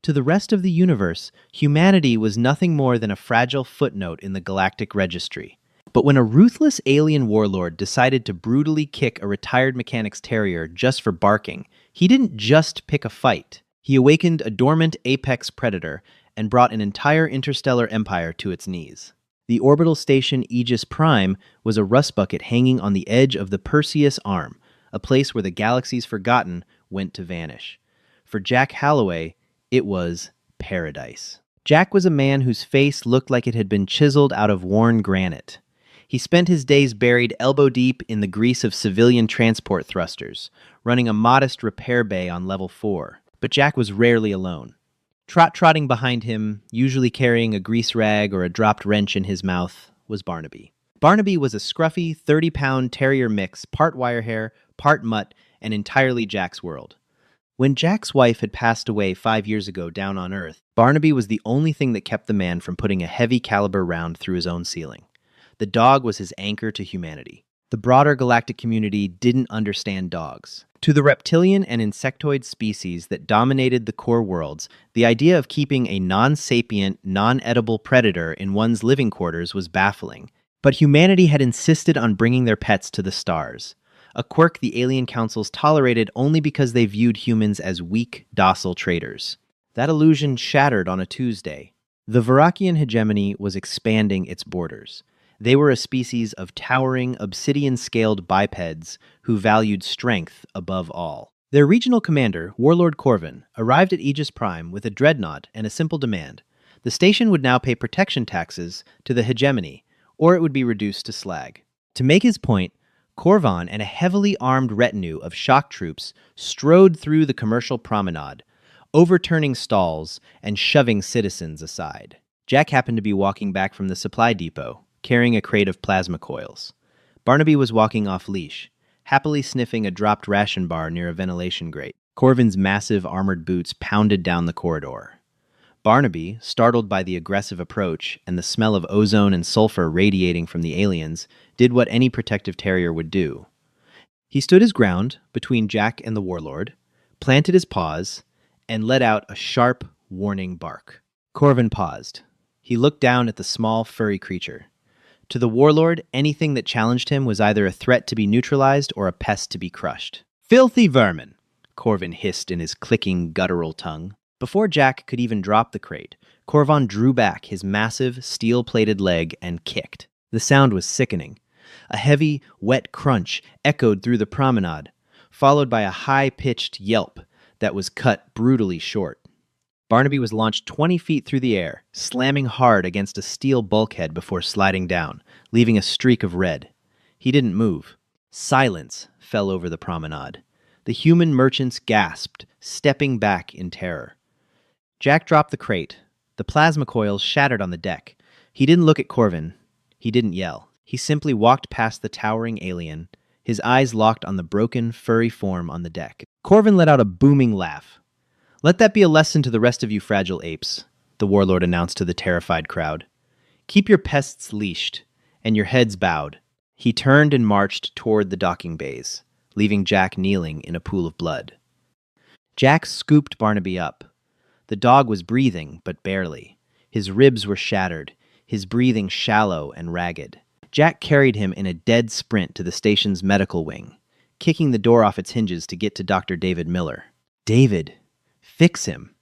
To the rest of the universe, humanity was nothing more than a fragile footnote in the galactic registry. But when a ruthless alien warlord decided to brutally kick a retired mechanic's terrier just for barking, he didn't just pick a fight. He awakened a dormant apex predator and brought an entire interstellar empire to its knees. The orbital station Aegis Prime was a rust bucket hanging on the edge of the Perseus Arm, a place where the galaxy's forgotten went to vanish. For Jack Halloway, it was paradise. Jack was a man whose face looked like it had been chiseled out of worn granite. He spent his days buried elbow-deep in the grease of civilian transport thrusters, running a modest repair bay on level 4. But Jack was rarely alone. Trotting behind him, usually carrying a grease rag or a dropped wrench in his mouth, was Barnaby. Barnaby was a scruffy, 30-pound terrier mix, part wirehair, part mutt, and entirely Jack's world. When Jack's wife had passed away 5 years ago down on Earth, Barnaby was the only thing that kept the man from putting a heavy-caliber round through his own ceiling. The dog was his anchor to humanity. The broader galactic community didn't understand dogs. To the reptilian and insectoid species that dominated the core worlds, the idea of keeping a non-sapient, non-edible predator in one's living quarters was baffling. But humanity had insisted on bringing their pets to the stars, a quirk the alien councils tolerated only because they viewed humans as weak, docile traitors. That illusion shattered on a Tuesday. The Varakian hegemony was expanding its borders. They were a species of towering, obsidian-scaled bipeds who valued strength above all. Their regional commander, Warlord Corvin, arrived at Aegis Prime with a dreadnought and a simple demand. The station would now pay protection taxes to the hegemony, or it would be reduced to slag. To make his point, Corvin and a heavily armed retinue of shock troops strode through the commercial promenade, overturning stalls and shoving citizens aside. Jack happened to be walking back from the supply depot, carrying a crate of plasma coils. Barnaby was walking off-leash, happily sniffing a dropped ration bar near a ventilation grate. Corvin's massive armored boots pounded down the corridor. Barnaby, startled by the aggressive approach and the smell of ozone and sulfur radiating from the aliens, did what any protective terrier would do. He stood his ground between Jack and the Warlord, planted his paws, and let out a sharp, warning bark. Corvin paused. He looked down at the small, furry creature. To the Warlord, anything that challenged him was either a threat to be neutralized or a pest to be crushed. "Filthy vermin!" Corvin hissed in his clicking, guttural tongue. Before Jack could even drop the crate, Corvin drew back his massive, steel-plated leg and kicked. The sound was sickening. A heavy, wet crunch echoed through the promenade, followed by a high-pitched yelp that was cut brutally short. Barnaby was launched 20 feet through the air, slamming hard against a steel bulkhead before sliding down, leaving a streak of red. He didn't move. Silence fell over the promenade. The human merchants gasped, stepping back in terror. Jack dropped the crate. The plasma coils shattered on the deck. He didn't look at Corvin. He didn't yell. He simply walked past the towering alien, his eyes locked on the broken, furry form on the deck. Corvin let out a booming laugh. "Let that be a lesson to the rest of you fragile apes," the Warlord announced to the terrified crowd. "Keep your pests leashed, and your heads bowed." He turned and marched toward the docking bays, leaving Jack kneeling in a pool of blood. Jack scooped Barnaby up. The dog was breathing, but barely. His ribs were shattered, his breathing shallow and ragged. Jack carried him in a dead sprint to the station's medical wing, kicking the door off its hinges to get to Dr. David Miller. "David, fix him."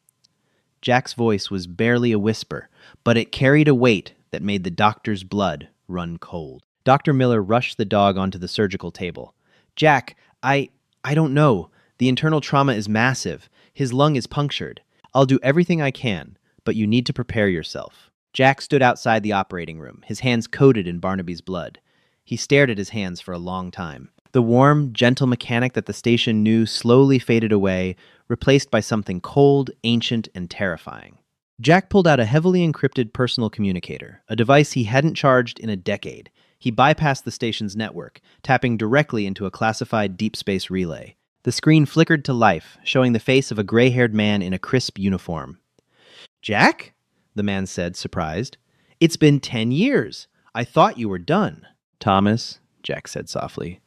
Jack's voice was barely a whisper, but it carried a weight that made the doctor's blood run cold. Dr. Miller rushed the dog onto the surgical table. "Jack, I don't know. The internal trauma is massive. His lung is punctured. I'll do everything I can, but you need to prepare yourself." Jack stood outside the operating room, his hands coated in Barnaby's blood. He stared at his hands for a long time. The warm, gentle mechanic that the station knew slowly faded away, replaced by something cold, ancient, and terrifying. Jack pulled out a heavily encrypted personal communicator, a device he hadn't charged in a decade. He bypassed the station's network, tapping directly into a classified deep space relay. The screen flickered to life, showing the face of a gray-haired man in a crisp uniform. "Jack?" the man said, surprised. "It's been 10 years. I thought you were done." "Thomas," Jack said softly,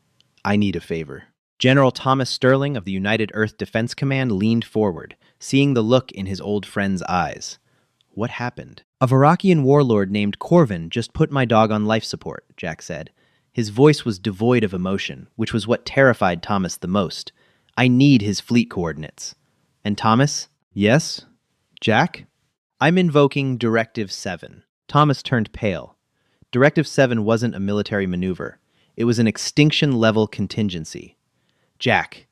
"I need a favor." General Thomas Sterling of the United Earth Defense Command leaned forward, seeing the look in his old friend's eyes. What happened? A Varakian warlord named Corvin just put my dog on life support, Jack said. His voice was devoid of emotion, which was what terrified Thomas the most. I need his fleet coordinates. And Thomas? Yes? Jack? I'm invoking Directive 7. Thomas turned pale. Directive 7 wasn't a military maneuver. It was an extinction-level contingency. Jack,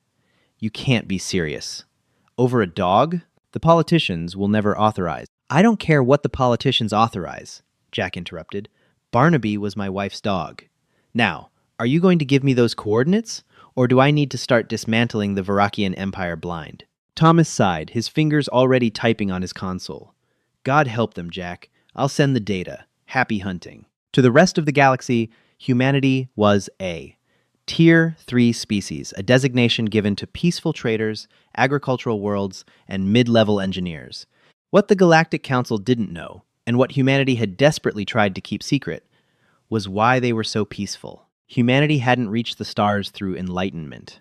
you can't be serious. Over a dog? The politicians will never authorize. I don't care what the politicians authorize, Jack interrupted. Barnaby was my wife's dog. Now, are you going to give me those coordinates, or do I need to start dismantling the Varakian Empire blind? Thomas sighed, his fingers already typing on his console. God help them, Jack. I'll send the data. Happy hunting. To the rest of the galaxy, humanity was a Tier 3 species, a designation given to peaceful traders, agricultural worlds, and mid-level engineers. What the Galactic Council didn't know, and what humanity had desperately tried to keep secret, was why they were so peaceful. Humanity hadn't reached the stars through enlightenment.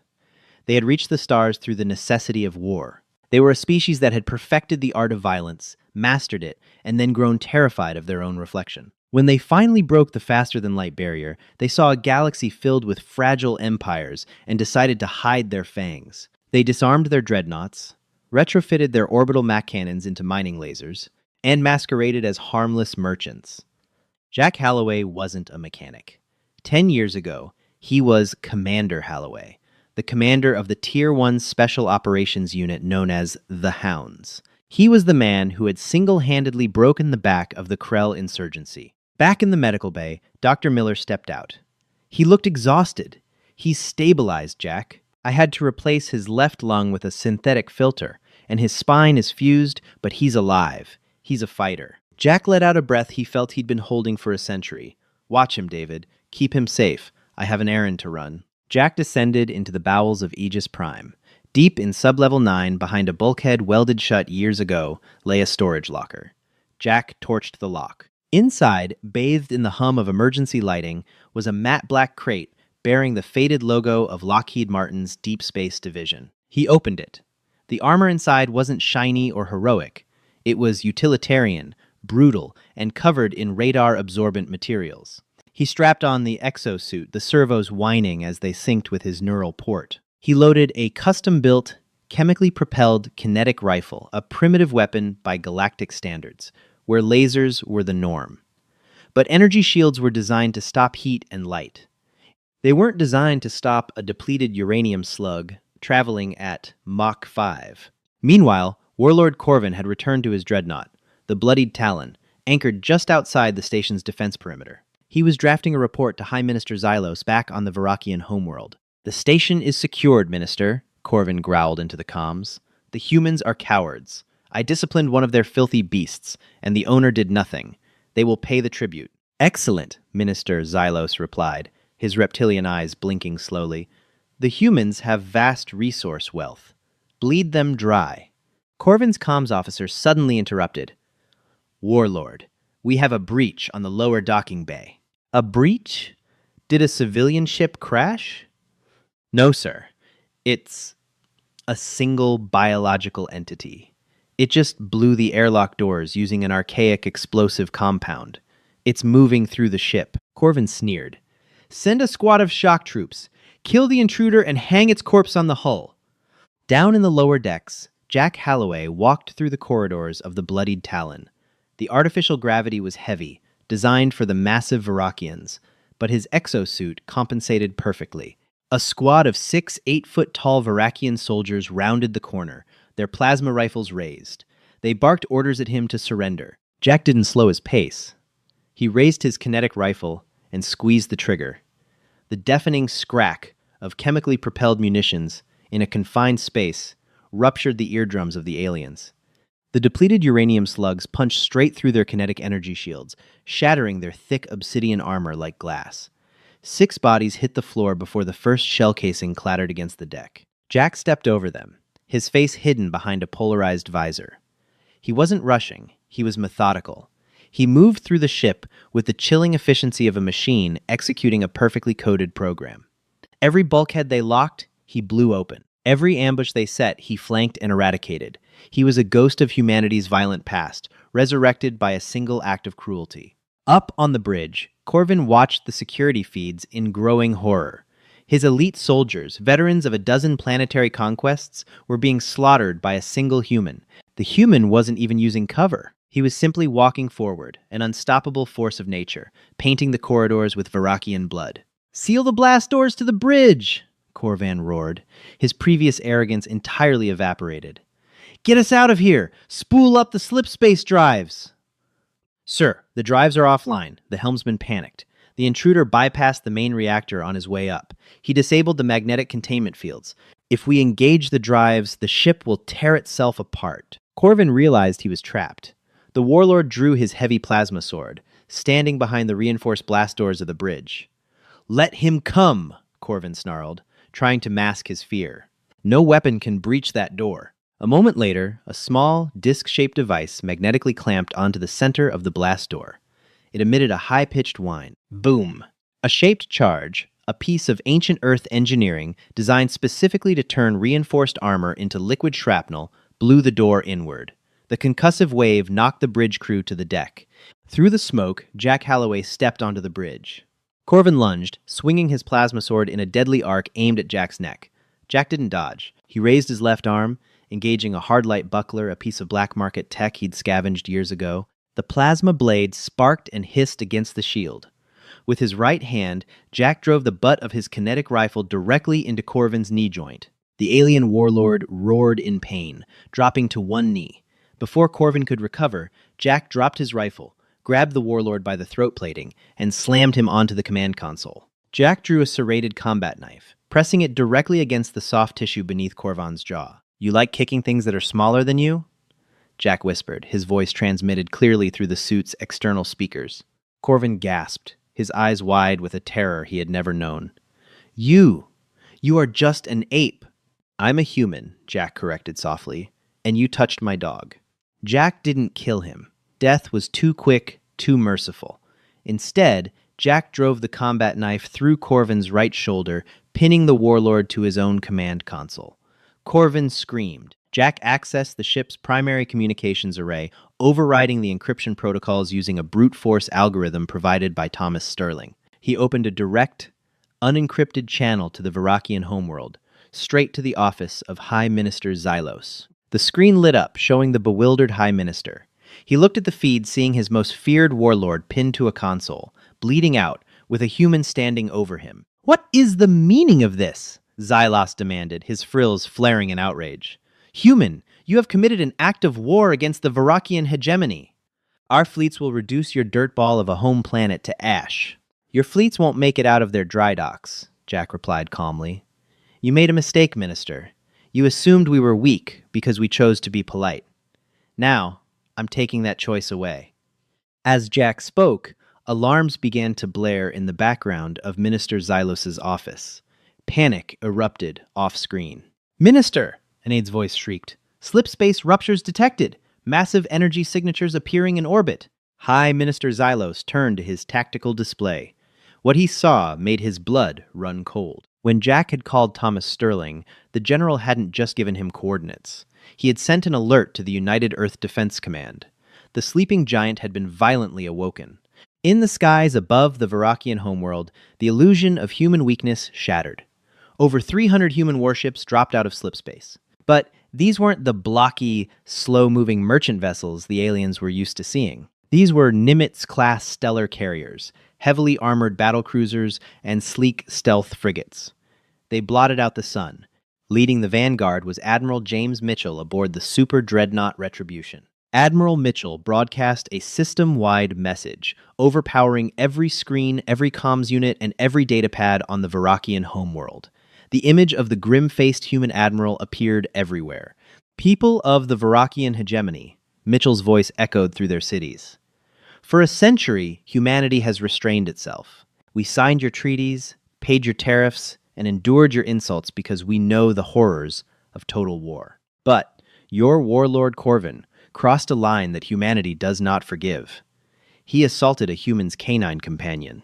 They had reached the stars through the necessity of war. They were a species that had perfected the art of violence, mastered it, and then grown terrified of their own reflection. When they finally broke the faster-than-light barrier, they saw a galaxy filled with fragile empires and decided to hide their fangs. They disarmed their dreadnoughts, retrofitted their orbital Mac cannons into mining lasers, and masqueraded as harmless merchants. Jack Halloway wasn't a mechanic. 10 years ago, he was Commander Halloway, the commander of the Tier 1 Special Operations Unit known as the Hounds. He was the man who had single-handedly broken the back of the Krell insurgency. Back in the medical bay, Dr. Miller stepped out. He looked exhausted. He's stabilized, Jack. I had to replace his left lung with a synthetic filter, and his spine is fused, but he's alive. He's a fighter. Jack let out a breath he felt he'd been holding for a century. Watch him, David. Keep him safe. I have an errand to run. Jack descended into the bowels of Aegis Prime. Deep in Sublevel 9, behind a bulkhead welded shut years ago, lay a storage locker. Jack torched the lock. Inside, bathed in the hum of emergency lighting, was a matte black crate bearing the faded logo of Lockheed Martin's Deep Space Division. He opened it. The armor inside wasn't shiny or heroic. It was utilitarian, brutal, and covered in radar-absorbent materials. He strapped on the exosuit, the servos whining as they synced with his neural port. He loaded a custom-built, chemically propelled kinetic rifle, a primitive weapon by galactic standards, where lasers were the norm. But energy shields were designed to stop heat and light. They weren't designed to stop a depleted uranium slug traveling at Mach 5. Meanwhile, Warlord Corvin had returned to his dreadnought, the Bloodied Talon, anchored just outside the station's defense perimeter. He was drafting a report to High Minister Xylos back on the Varakian homeworld. The station is secured, Minister, Corvin growled into the comms. The humans are cowards. I disciplined one of their filthy beasts, and the owner did nothing. They will pay the tribute. Excellent, Minister Xylos replied, his reptilian eyes blinking slowly. The humans have vast resource wealth. Bleed them dry. Corvin's comms officer suddenly interrupted. Warlord, we have a breach on the lower docking bay. A breach? Did a civilian ship crash? No, sir. It's a single biological entity. It just blew the airlock doors using an archaic explosive compound. It's moving through the ship. Corvin sneered. Send a squad of shock troops. Kill the intruder and hang its corpse on the hull. Down in the lower decks, Jack Halloway walked through the corridors of the Bloodied Talon. The artificial gravity was heavy, designed for the massive Varakians, but his exosuit compensated perfectly. A squad of 6 8-foot-tall Varakian soldiers rounded the corner, their plasma rifles raised. They barked orders at him to surrender. Jack didn't slow his pace. He raised his kinetic rifle and squeezed the trigger. The deafening scrack of chemically propelled munitions in a confined space ruptured the eardrums of the aliens. The depleted uranium slugs punched straight through their kinetic energy shields, shattering their thick obsidian armor like glass. 6 bodies hit the floor before the first shell casing clattered against the deck. Jack stepped over them, his face hidden behind a polarized visor. He wasn't rushing, he was methodical. He moved through the ship with the chilling efficiency of a machine executing a perfectly coded program. Every bulkhead they locked, he blew open. Every ambush they set, he flanked and eradicated. He was a ghost of humanity's violent past, resurrected by a single act of cruelty. Up on the bridge, Corvin watched the security feeds in growing horror. His elite soldiers, veterans of a dozen planetary conquests, were being slaughtered by a single human. The human wasn't even using cover. He was simply walking forward, an unstoppable force of nature, painting the corridors with Varakian blood. "Seal the blast doors to the bridge!" Corvan roared, his previous arrogance entirely evaporated. "Get us out of here! Spool up the slip space drives!" "Sir, the drives are offline," the helmsman panicked. The intruder bypassed the main reactor on his way up. He disabled the magnetic containment fields. "If we engage the drives, the ship will tear itself apart." Corvin realized he was trapped. The Warlord drew his heavy plasma sword, standing behind the reinforced blast doors of the bridge. "Let him come," Corvin snarled, trying to mask his fear. "No weapon can breach that door." A moment later, a small, disc-shaped device magnetically clamped onto the center of the blast door. It emitted a high-pitched whine. Boom! A shaped charge, a piece of ancient Earth engineering designed specifically to turn reinforced armor into liquid shrapnel, blew the door inward. The concussive wave knocked the bridge crew to the deck. Through the smoke, Jack Halloway stepped onto the bridge. Corvin lunged, swinging his plasma sword in a deadly arc aimed at Jack's neck. Jack didn't dodge. He raised his left arm, engaging a hard-light buckler, a piece of black market tech he'd scavenged years ago. The plasma blade sparked and hissed against the shield. With his right hand, Jack drove the butt of his kinetic rifle directly into Corvin's knee joint. The alien warlord roared in pain, dropping to one knee. Before Corvin could recover, Jack dropped his rifle, grabbed the warlord by the throat plating, and slammed him onto the command console. Jack drew a serrated combat knife, pressing it directly against the soft tissue beneath Corvin's jaw. "You like kicking things that are smaller than you?" Jack whispered, his voice transmitted clearly through the suit's external speakers. Corvin gasped, his eyes wide with a terror he had never known. You are just an ape." "I'm a human," Jack corrected softly, "and you touched my dog." Jack didn't kill him. Death was too quick, too merciful. Instead, Jack drove the combat knife through Corvin's right shoulder, pinning the warlord to his own command console. Corvin screamed. Jack accessed the ship's primary communications array, overriding the encryption protocols using a brute force algorithm provided by Thomas Sterling. He opened a direct, unencrypted channel to the Varakian homeworld, straight to the office of High Minister Xylos. The screen lit up, showing the bewildered High Minister. He looked at the feed, seeing his most feared warlord pinned to a console, bleeding out, with a human standing over him. "What is the meaning of this?" Xylos demanded, his frills flaring in outrage. "Human, you have committed an act of war against the Varakian hegemony. Our fleets will reduce your dirtball of a home planet to ash." "Your fleets won't make it out of their dry docks," Jack replied calmly. "You made a mistake, Minister. You assumed we were weak because we chose to be polite. Now, I'm taking that choice away." As Jack spoke, alarms began to blare in the background of Minister Xylos's office. Panic erupted off-screen. "Minister!" an aide's voice shrieked. "Slip space ruptures detected! Massive energy signatures appearing in orbit!" High Minister Xylos turned to his tactical display. What he saw made his blood run cold. When Jack had called Thomas Sterling, the general hadn't just given him coordinates. He had sent an alert to the United Earth Defense Command. The sleeping giant had been violently awoken. In the skies above the Varakian homeworld, the illusion of human weakness shattered. Over 300 human warships dropped out of slipspace. But these weren't the blocky, slow-moving merchant vessels the aliens were used to seeing. These were Nimitz-class stellar carriers, heavily armored battlecruisers, and sleek stealth frigates. They blotted out the sun. Leading the vanguard was Admiral James Mitchell aboard the super dreadnought Retribution. Admiral Mitchell broadcast a system-wide message, overpowering every screen, every comms unit, and every datapad on the Varakian homeworld. The image of the grim-faced human admiral appeared everywhere. "People of the Varakian hegemony," Mitchell's voice echoed through their cities. "For a century, humanity has restrained itself. We signed your treaties, paid your tariffs, and endured your insults because we know the horrors of total war. But your warlord Corvin crossed a line that humanity does not forgive. He assaulted a human's canine companion."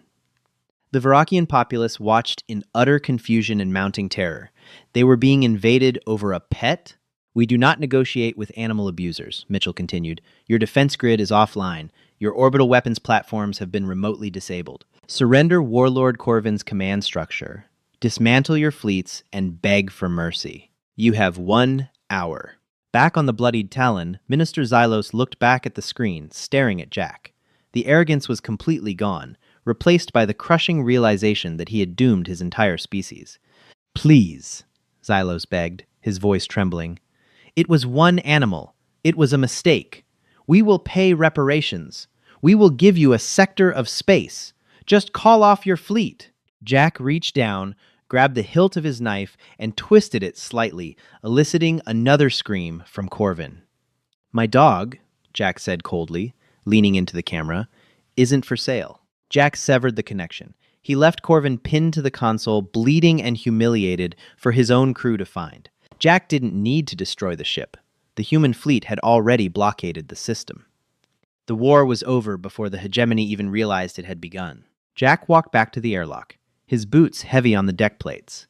The Varakian populace watched in utter confusion and mounting terror. They were being invaded over a pet? We do not negotiate with animal abusers, Mitchell continued. Your defense grid is offline. Your orbital weapons platforms have been remotely disabled. Surrender Warlord Corvin's command structure. Dismantle your fleets and beg for mercy. You have 1 hour. Back on the bloodied Talon, Minister Xylos looked back at the screen, staring at Jack. The arrogance was completely gone, replaced by the crushing realization that he had doomed his entire species. Please, Xylos begged, his voice trembling. It was one animal. It was a mistake. We will pay reparations. We will give you a sector of space. Just call off your fleet. Jack reached down, grabbed the hilt of his knife, and twisted it slightly, eliciting another scream from Corvin. My dog, Jack said coldly, leaning into the camera, isn't for sale. Jack severed the connection. He left Corvin pinned to the console, bleeding and humiliated, for his own crew to find. Jack didn't need to destroy the ship. The human fleet had already blockaded the system. The war was over before the hegemony even realized it had begun. Jack walked back to the airlock, his boots heavy on the deck plates.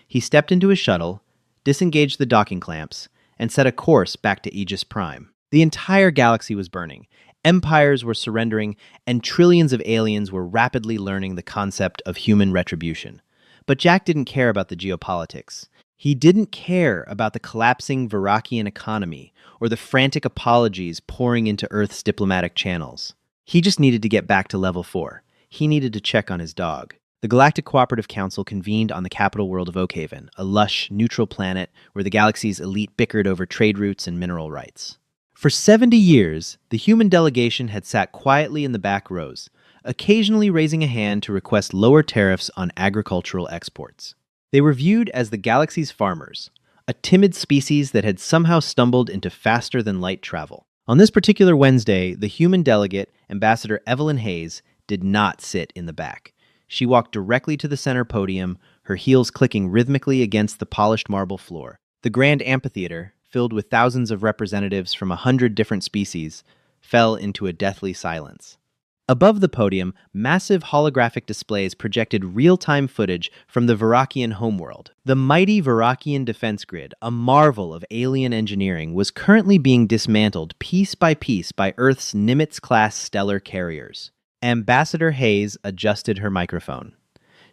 He stepped into his shuttle, disengaged the docking clamps, and set a course back to Aegis Prime. The entire galaxy was burning. Empires were surrendering, and trillions of aliens were rapidly learning the concept of human retribution. But Jack didn't care about the geopolitics. He didn't care about the collapsing Varakian economy or the frantic apologies pouring into Earth's diplomatic channels. He just needed to get back to level 4. He needed to check on his dog. The Galactic Cooperative Council convened on the capital world of Oakhaven, a lush, neutral planet where the galaxy's elite bickered over trade routes and mineral rights. For 70 years, the human delegation had sat quietly in the back rows, occasionally raising a hand to request lower tariffs on agricultural exports. They were viewed as the galaxy's farmers, a timid species that had somehow stumbled into faster-than-light travel. On this particular Wednesday, the human delegate, Ambassador Evelyn Hayes, did not sit in the back. She walked directly to the center podium, her heels clicking rhythmically against the polished marble floor. The grand amphitheater, filled with thousands of representatives from 100 different species, fell into a deathly silence. Above the podium, massive holographic displays projected real-time footage from the Varakian homeworld. The mighty Varakian defense grid, a marvel of alien engineering, was currently being dismantled piece by Earth's Nimitz-class stellar carriers. Ambassador Hayes adjusted her microphone.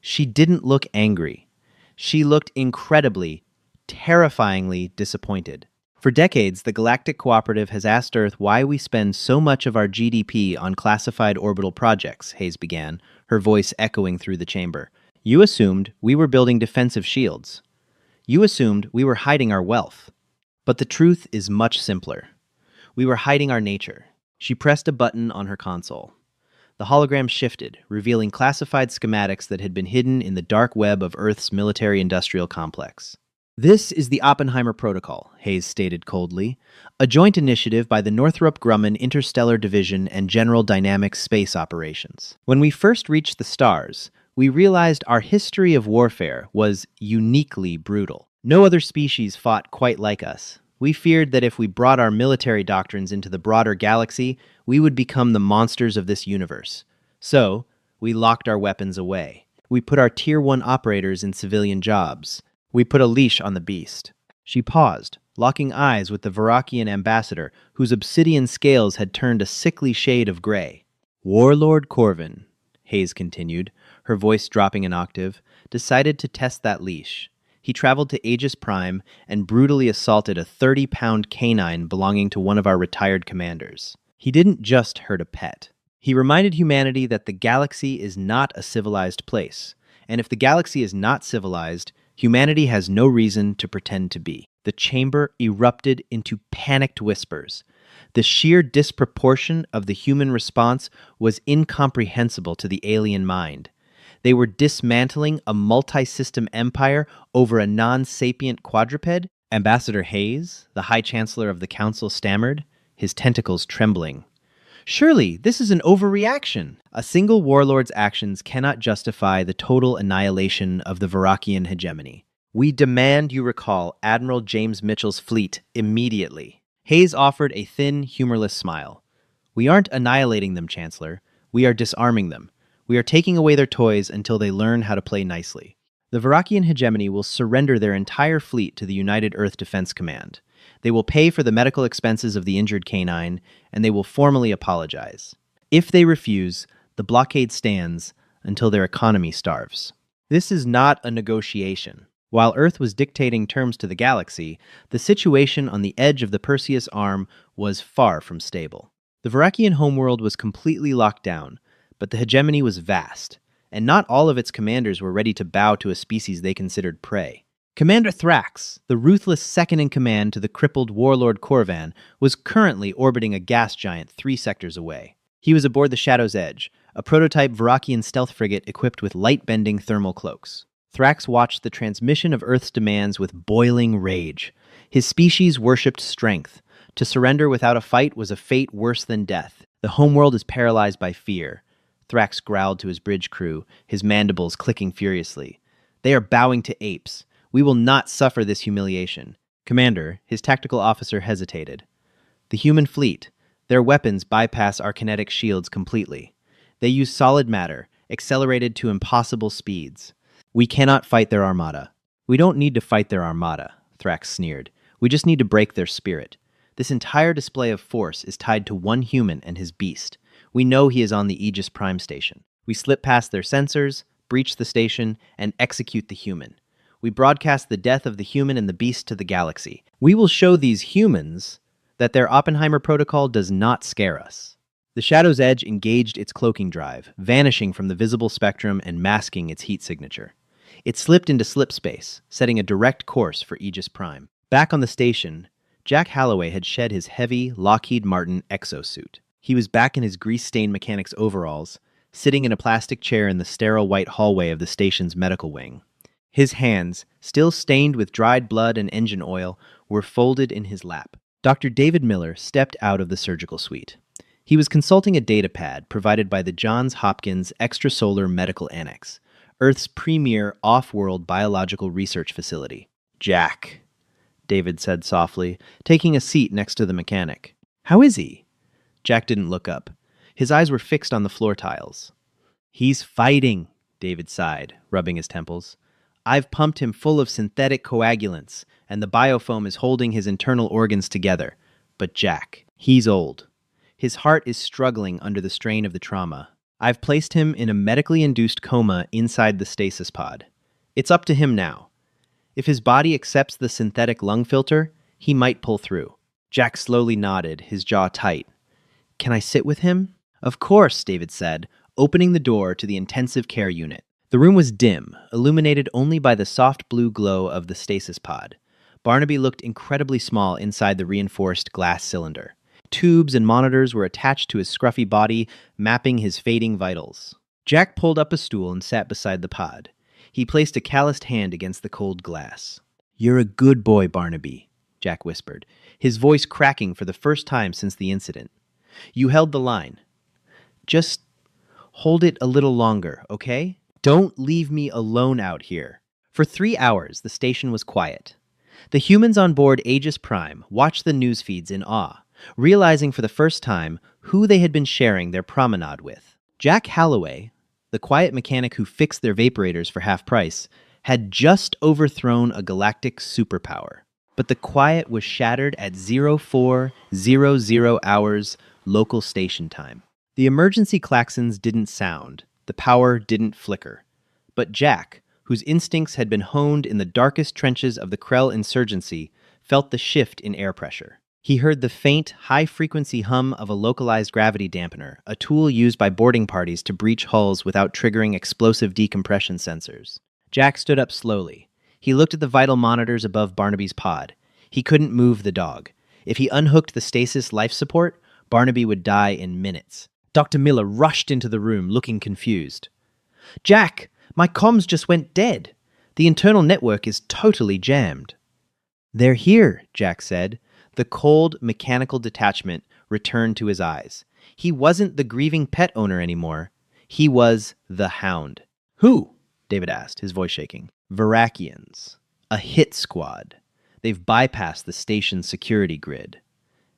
She didn't look angry. She looked incredibly, terrifyingly disappointed. For decades, the Galactic Cooperative has asked Earth why we spend so much of our GDP on classified orbital projects, Hayes began, her voice echoing through the chamber. You assumed we were building defensive shields. You assumed we were hiding our wealth. But the truth is much simpler. We were hiding our nature. She pressed a button on her console. The hologram shifted, revealing classified schematics that had been hidden in the dark web of Earth's military-industrial complex. This is the Oppenheimer Protocol, Hayes stated coldly, a joint initiative by the Northrop Grumman Interstellar Division and General Dynamics Space Operations. When we first reached the stars, we realized our history of warfare was uniquely brutal. No other species fought quite like us. We feared that if we brought our military doctrines into the broader galaxy, we would become the monsters of this universe. So, we locked our weapons away. We put our Tier 1 operators in civilian jobs. We put a leash on the beast. She paused, locking eyes with the Varakian ambassador, whose obsidian scales had turned a sickly shade of gray. Warlord Corvin, Hayes continued, her voice dropping an octave, decided to test that leash. He traveled to Aegis Prime and brutally assaulted a 30-pound canine belonging to one of our retired commanders. He didn't just hurt a pet. He reminded humanity that the galaxy is not a civilized place, and if the galaxy is not civilized, humanity has no reason to pretend to be. The chamber erupted into panicked whispers. The sheer disproportion of the human response was incomprehensible to the alien mind. They were dismantling a multi-system empire over a non-sapient quadruped? Ambassador Hayes, the High Chancellor of the Council, stammered, his tentacles trembling. Surely, this is an overreaction. A single warlord's actions cannot justify the total annihilation of the Varakian hegemony. We demand you recall Admiral James Mitchell's fleet immediately. Hayes offered a thin, humorless smile. We aren't annihilating them, Chancellor. We are disarming them. We are taking away their toys until they learn how to play nicely. The Varakian hegemony will surrender their entire fleet to the United Earth Defense Command. They will pay for the medical expenses of the injured canine, and they will formally apologize. If they refuse, the blockade stands until their economy starves. This is not a negotiation. While Earth was dictating terms to the galaxy, the situation on the edge of the Perseus Arm was far from stable. The Varakian homeworld was completely locked down, but the hegemony was vast, and not all of its commanders were ready to bow to a species they considered prey. Commander Thrax, the ruthless second-in-command to the crippled Warlord Korvan, was currently orbiting a gas giant 3 sectors away. He was aboard the Shadow's Edge, a prototype Varakian stealth frigate equipped with light-bending thermal cloaks. Thrax watched the transmission of Earth's demands with boiling rage. His species worshipped strength. To surrender without a fight was a fate worse than death. The homeworld is paralyzed by fear. Thrax growled to his bridge crew, his mandibles clicking furiously. They are bowing to apes. We will not suffer this humiliation. Commander, his tactical officer hesitated. The human fleet. Their weapons bypass our kinetic shields completely. They use solid matter, accelerated to impossible speeds. We cannot fight their armada. We don't need to fight their armada, Thrax sneered. We just need to break their spirit. This entire display of force is tied to one human and his beast. We know he is on the Aegis Prime station. We slip past their sensors, breach the station, and execute the human. We broadcast the death of the human and the beast to the galaxy. We will show these humans that their Oppenheimer protocol does not scare us. The Shadow's Edge engaged its cloaking drive, vanishing from the visible spectrum and masking its heat signature. It slipped into slipspace, setting a direct course for Aegis Prime. Back on the station, Jack Halloway had shed his heavy Lockheed Martin exosuit. He was back in his grease-stained mechanic's overalls, sitting in a plastic chair in the sterile white hallway of the station's medical wing. His hands, still stained with dried blood and engine oil, were folded in his lap. Dr. David Miller stepped out of the surgical suite. He was consulting a data pad provided by the Johns Hopkins Extrasolar Medical Annex, Earth's premier off-world biological research facility. Jack, David said softly, taking a seat next to the mechanic. How is he? Jack didn't look up. His eyes were fixed on the floor tiles. He's fighting, David sighed, rubbing his temples. I've pumped him full of synthetic coagulants, and the biofoam is holding his internal organs together. But Jack, he's old. His heart is struggling under the strain of the trauma. I've placed him in a medically induced coma inside the stasis pod. It's up to him now. If his body accepts the synthetic lung filter, he might pull through. Jack slowly nodded, his jaw tight. Can I sit with him? Of course, David said, opening the door to the intensive care unit. The room was dim, illuminated only by the soft blue glow of the stasis pod. Barnaby looked incredibly small inside the reinforced glass cylinder. Tubes and monitors were attached to his scruffy body, mapping his fading vitals. Jack pulled up a stool and sat beside the pod. He placed a calloused hand against the cold glass. You're a good boy, Barnaby, Jack whispered, his voice cracking for the first time since the incident. You held the line. Just hold it a little longer, okay? Don't leave me alone out here. For 3 hours, the station was quiet. The humans on board Aegis Prime watched the news feeds in awe, realizing for the first time who they had been sharing their promenade with. Jack Halloway, the quiet mechanic who fixed their vaporators for half price, had just overthrown a galactic superpower. But the quiet was shattered at 0400 hours local station time. The emergency klaxons didn't sound, the power didn't flicker. But Jack, whose instincts had been honed in the darkest trenches of the Krell insurgency, felt the shift in air pressure. He heard the faint, high-frequency hum of a localized gravity dampener, a tool used by boarding parties to breach hulls without triggering explosive decompression sensors. Jack stood up slowly. He looked at the vital monitors above Barnaby's pod. He couldn't move the dog. If he unhooked the stasis life support, Barnaby would die in minutes. Dr. Miller rushed into the room, looking confused. Jack, my comms just went dead. The internal network is totally jammed. They're here, Jack said. The cold, mechanical detachment returned to his eyes. He wasn't the grieving pet owner anymore. He was the Hound. Who? David asked, his voice shaking. Varakians. A hit squad. They've bypassed the station's security grid.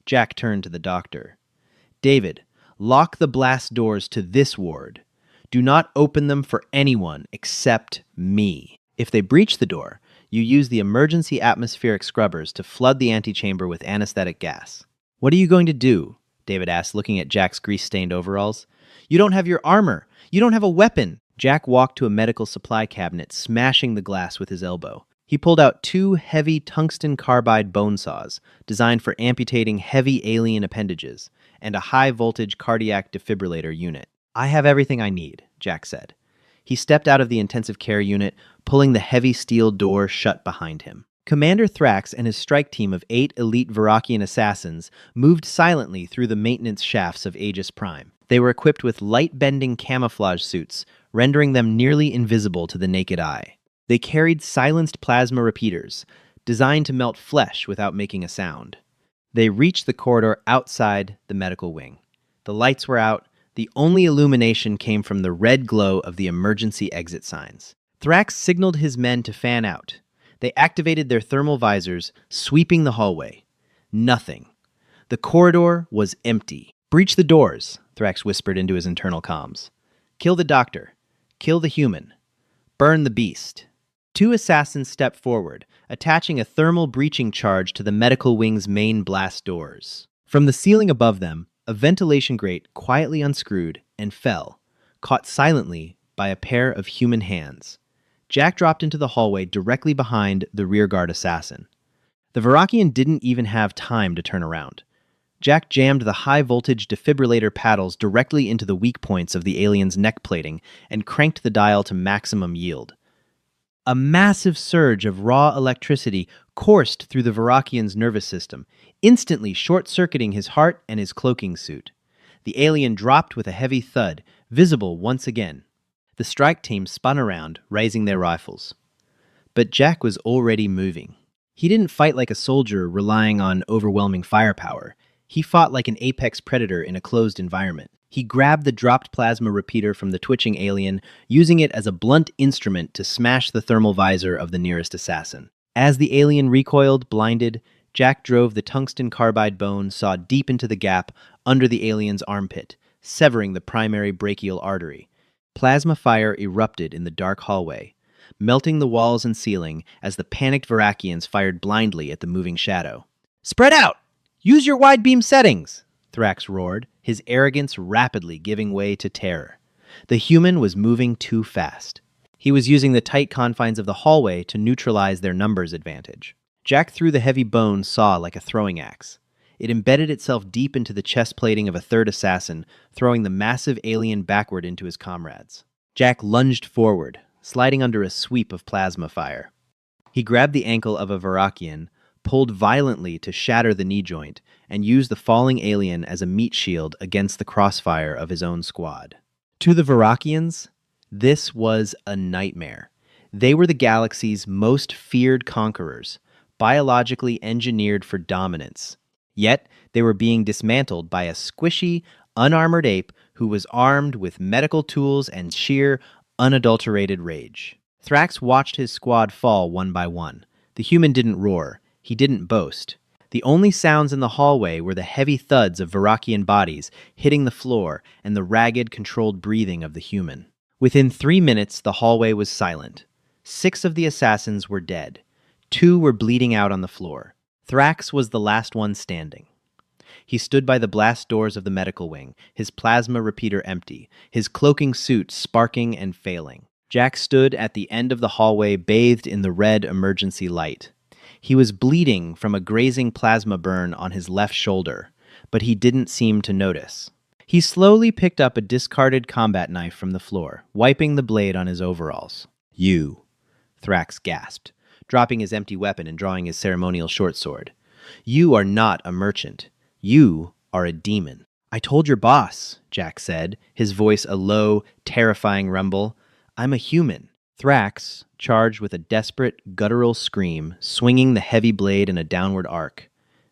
Jack turned to the doctor. David, lock the blast doors to this ward. Do not open them for anyone except me. If they breach the door, You use the emergency atmospheric scrubbers to flood the antechamber with anesthetic gas. What are you going to do? David asked, looking at Jack's grease-stained overalls. You don't have your armor. You don't have a weapon. Jack walked to a medical supply cabinet, smashing the glass with his elbow. He pulled out 2 heavy tungsten carbide bone saws, designed for amputating heavy alien appendages, and a high-voltage cardiac defibrillator unit. I have everything I need, Jack said. He stepped out of the intensive care unit, pulling the heavy steel door shut behind him. Commander Thrax and his strike team of 8 elite Varakian assassins moved silently through the maintenance shafts of Aegis Prime. They were equipped with light-bending camouflage suits, rendering them nearly invisible to the naked eye. They carried silenced plasma repeaters, designed to melt flesh without making a sound. They reached the corridor outside the medical wing. The lights were out. The only illumination came from the red glow of the emergency exit signs. Thrax signaled his men to fan out. They activated their thermal visors, sweeping the hallway. Nothing. The corridor was empty. Breach the doors, Thrax whispered into his internal comms. Kill the doctor. Kill the human. Burn the beast. 2 assassins stepped forward, attaching a thermal breaching charge to the medical wing's main blast doors. From the ceiling above them, a ventilation grate quietly unscrewed and fell, caught silently by a pair of human hands. Jack dropped into the hallway directly behind the rearguard assassin. The Varakian didn't even have time to turn around. Jack jammed the high-voltage defibrillator paddles directly into the weak points of the alien's neck plating and cranked the dial to maximum yield. A massive surge of raw electricity coursed through the Varakian's nervous system, instantly short-circuiting his heart and his cloaking suit. The alien dropped with a heavy thud, visible once again. The strike team spun around, raising their rifles. But Jack was already moving. He didn't fight like a soldier relying on overwhelming firepower. He fought like an apex predator in a closed environment. He grabbed the dropped plasma repeater from the twitching alien, using it as a blunt instrument to smash the thermal visor of the nearest assassin. As the alien recoiled, blinded, Jack drove the tungsten carbide bone saw deep into the gap under the alien's armpit, severing the primary brachial artery. Plasma fire erupted in the dark hallway, melting the walls and ceiling as the panicked Varakians fired blindly at the moving shadow. "Spread out! Use your wide beam settings!" Thrax roared, his arrogance rapidly giving way to terror. The human was moving too fast. He was using the tight confines of the hallway to neutralize their numbers advantage. Jack threw the heavy bone saw like a throwing axe. It embedded itself deep into the chest plating of a third assassin, throwing the massive alien backward into his comrades. Jack lunged forward, sliding under a sweep of plasma fire. He grabbed the ankle of a Varakian, pulled violently to shatter the knee joint, and used the falling alien as a meat shield against the crossfire of his own squad. To the Varakians, this was a nightmare. They were the galaxy's most feared conquerors, biologically engineered for dominance. Yet, they were being dismantled by a squishy, unarmored ape who was armed with medical tools and sheer, unadulterated rage. Thrax watched his squad fall one by one. The human didn't roar. He didn't boast. The only sounds in the hallway were the heavy thuds of Varakian bodies hitting the floor and the ragged, controlled breathing of the human. Within 3 minutes, the hallway was silent. 6 of the assassins were dead. 2 were bleeding out on the floor. Thrax was the last one standing. He stood by the blast doors of the medical wing, his plasma repeater empty, his cloaking suit sparking and failing. Jack stood at the end of the hallway, bathed in the red emergency light. He was bleeding from a grazing plasma burn on his left shoulder, but he didn't seem to notice. He slowly picked up a discarded combat knife from the floor, wiping the blade on his overalls. "You," Thrax gasped, dropping his empty weapon and drawing his ceremonial short sword. "You are not a merchant. You are a demon." "I told your boss," Jack said, his voice a low, terrifying rumble. "I'm a human." Thrax, charged with a desperate, guttural scream, swinging the heavy blade in a downward arc.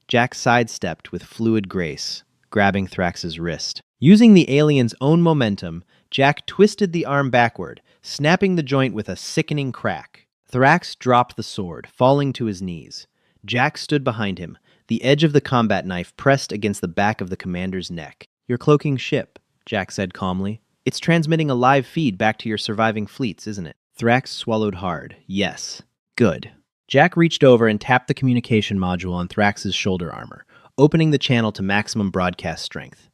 Jack sidestepped with fluid grace, grabbing Thrax's wrist. Using the alien's own momentum, Jack twisted the arm backward, snapping the joint with a sickening crack. Thrax dropped the sword, falling to his knees. Jack stood behind him, the edge of the combat knife pressed against the back of the commander's neck. "Your cloaking ship," Jack said calmly. "It's transmitting a live feed back to your surviving fleets, isn't it?" Thrax swallowed hard. "Yes." "Good." Jack reached over and tapped the communication module on Thrax's shoulder armor, opening the channel to maximum broadcast strength.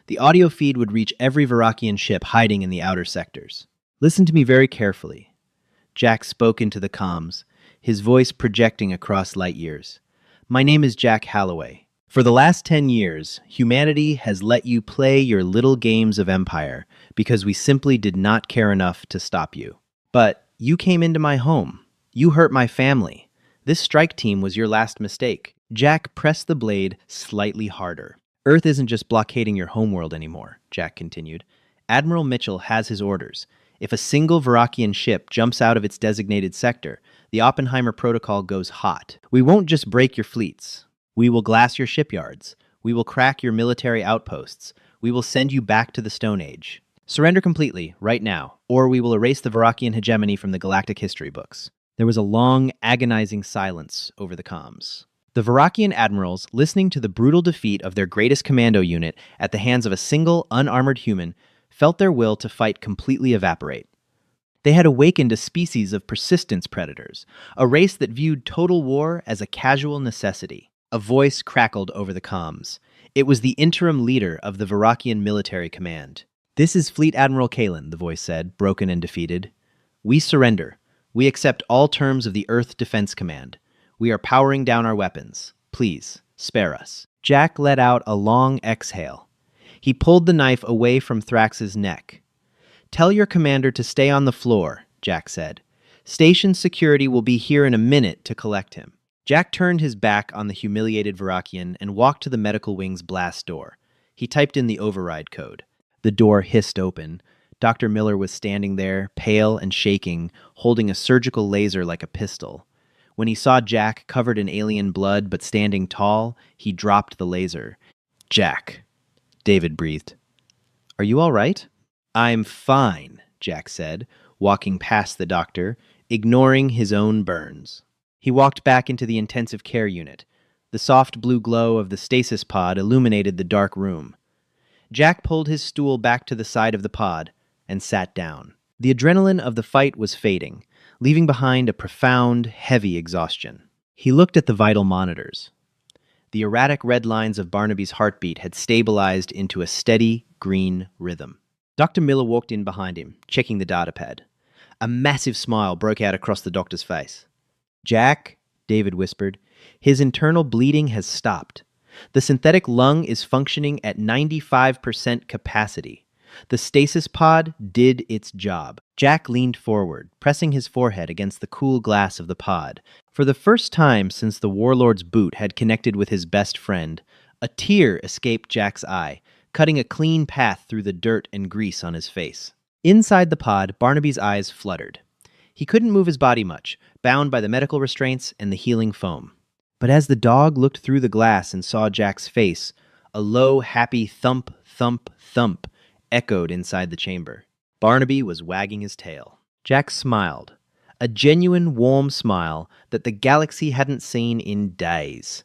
The audio feed would reach every Varakian ship hiding in the outer sectors. Listen to me very carefully. Jack spoke into the comms, his voice projecting across light years. My name is Jack Halloway. For the last 10 years, humanity has let you play your little games of empire because we simply did not care enough to stop you. But you came into my home. You hurt my family. This strike team was your last mistake. Jack pressed the blade slightly harder. Earth isn't just blockading your homeworld anymore, Jack continued. Admiral Mitchell has his orders. If a single Varakian ship jumps out of its designated sector, the Oppenheimer Protocol goes hot. We won't just break your fleets. We will glass your shipyards. We will crack your military outposts. We will send you back to the Stone Age. Surrender completely, right now, or we will erase the Varakian hegemony from the galactic history books. There was a long, agonizing silence over the comms. The Varakian admirals, listening to the brutal defeat of their greatest commando unit at the hands of a single, unarmored human, felt their will to fight completely evaporate. They had awakened a species of persistence predators, a race that viewed total war as a casual necessity. A voice crackled over the comms. It was the interim leader of the Varakian military command. This is Fleet Admiral Kalen, the voice said, broken and defeated. We surrender. We accept all terms of the Earth Defense Command. We are powering down our weapons. Please, spare us. Jack let out a long exhale. He pulled the knife away from Thrax's neck. Tell your commander to stay on the floor, Jack said. Station security will be here in a minute to collect him. Jack turned his back on the humiliated Varakian and walked to the medical wing's blast door. He typed in the override code. The door hissed open. Dr. Miller was standing there, pale and shaking, holding a surgical laser like a pistol. When he saw Jack covered in alien blood but standing tall, he dropped the laser. Jack, David breathed. Are you all right? I'm fine, Jack said, walking past the doctor, ignoring his own burns. He walked back into the intensive care unit. The soft blue glow of the stasis pod illuminated the dark room. Jack pulled his stool back to the side of the pod and sat down. The adrenaline of the fight was fading, leaving behind a profound, heavy exhaustion. He looked at the vital monitors. The erratic red lines of Barnaby's heartbeat had stabilized into a steady, green rhythm. Dr. Miller walked in behind him, checking the datapad. A massive smile broke out across the doctor's face. Jack, David whispered, his internal bleeding has stopped. The synthetic lung is functioning at 95% capacity. The stasis pod did its job. Jack leaned forward, pressing his forehead against the cool glass of the pod. For the first time since the Warlord's boot had connected with his best friend, a tear escaped Jack's eye, cutting a clean path through the dirt and grease on his face. Inside the pod, Barnaby's eyes fluttered. He couldn't move his body much, bound by the medical restraints and the healing foam. But as the dog looked through the glass and saw Jack's face, a low, happy thump, thump, thump echoed inside the chamber. Barnaby was wagging his tail. Jack smiled, a genuine, warm smile that the galaxy hadn't seen in days.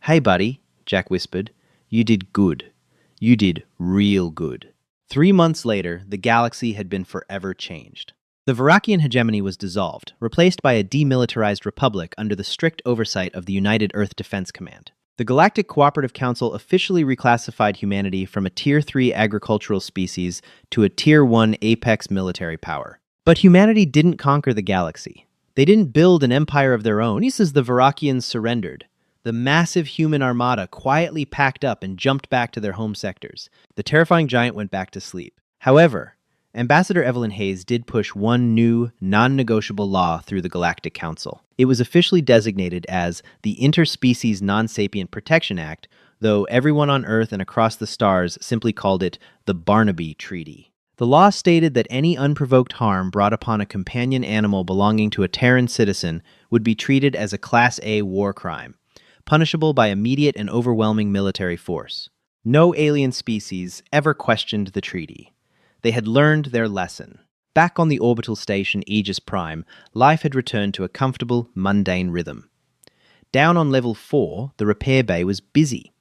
Hey, buddy, Jack whispered. You did good. You did real good. 3 months later, the galaxy had been forever changed. The Varakian hegemony was dissolved, replaced by a demilitarized republic under the strict oversight of the United Earth Defense Command. The Galactic Cooperative Council officially reclassified humanity from a Tier 3 agricultural species to a Tier 1 apex military power. But humanity didn't conquer the galaxy. They didn't build an empire of their own. Just as the Varakians surrendered, the massive human armada quietly packed up and jumped back to their home sectors. The terrifying giant went back to sleep. However, Ambassador Evelyn Hayes did push one new, non-negotiable law through the Galactic Council. It was officially designated as the Interspecies Non-Sapient Protection Act, though everyone on Earth and across the stars simply called it the Barnaby Treaty. The law stated that any unprovoked harm brought upon a companion animal belonging to a Terran citizen would be treated as a Class A war crime, punishable by immediate and overwhelming military force. No alien species ever questioned the treaty. They had learned their lesson. Back on the orbital station Aegis Prime, life had returned to a comfortable, mundane rhythm. Down on level 4, the repair bay was busy.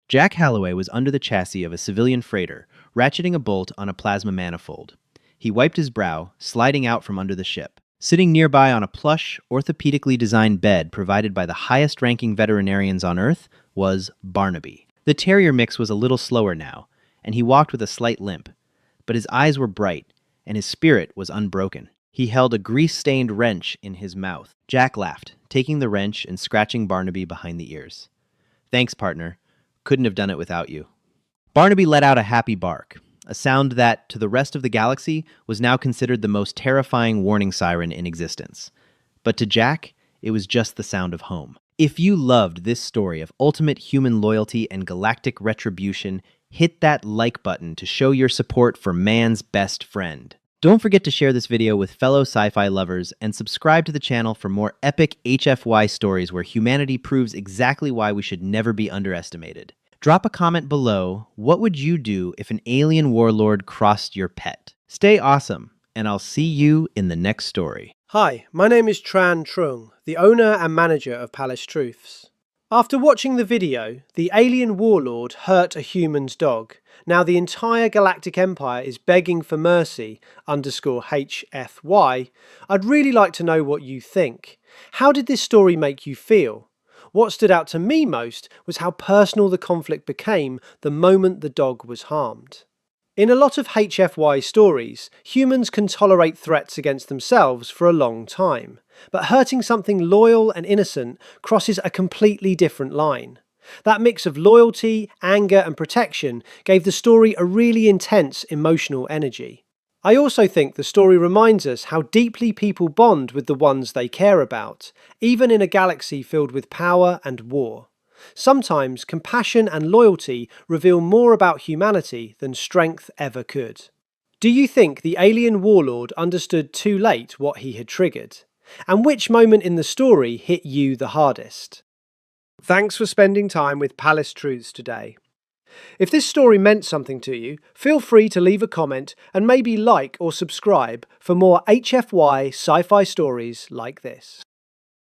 Jack Halloway was under the chassis of a civilian freighter, ratcheting a bolt on a plasma manifold. He wiped his brow, sliding out from under the ship. Sitting nearby on a plush, orthopedically designed bed provided by the highest ranking veterinarians on Earth was Barnaby. The terrier mix was a little slower now, and he walked with a slight limp, but his eyes were bright, and his spirit was unbroken. He held a grease-stained wrench in his mouth. Jack laughed, taking the wrench and scratching Barnaby behind the ears. "Thanks, partner. Couldn't have done it without you." Barnaby let out a happy bark, a sound that, to the rest of the galaxy, was now considered the most terrifying warning siren in existence. But to Jack, it was just the sound of home. If you loved this story of ultimate human loyalty and galactic retribution, hit that like button to show your support for man's best friend. Don't forget to share this video with fellow sci-fi lovers and subscribe to the channel for more epic HFY stories where humanity proves exactly why we should never be underestimated. Drop a comment below. What would you do if an alien warlord crossed your pet? Stay awesome, and I'll see you in the next story. Hi, my name is Tran Trung, the owner and manager of Palace Truths. After watching the video, the alien warlord hurt a human's dog. Now the entire Galactic Empire is begging for mercy, _HFY. I'd really like to know what you think. How did this story make you feel? What stood out to me most was how personal the conflict became the moment the dog was harmed. In a lot of HFY stories, humans can tolerate threats against themselves for a long time, but hurting something loyal and innocent crosses a completely different line. That mix of loyalty, anger and protection gave the story a really intense emotional energy. I also think the story reminds us how deeply people bond with the ones they care about, even in a galaxy filled with power and war. Sometimes compassion and loyalty reveal more about humanity than strength ever could. Do you think the alien warlord understood too late what he had triggered? And which moment in the story hit you the hardest? Thanks for spending time with Palace Truths today. If this story meant something to you, feel free to leave a comment and maybe like or subscribe for more HFY sci-fi stories like this.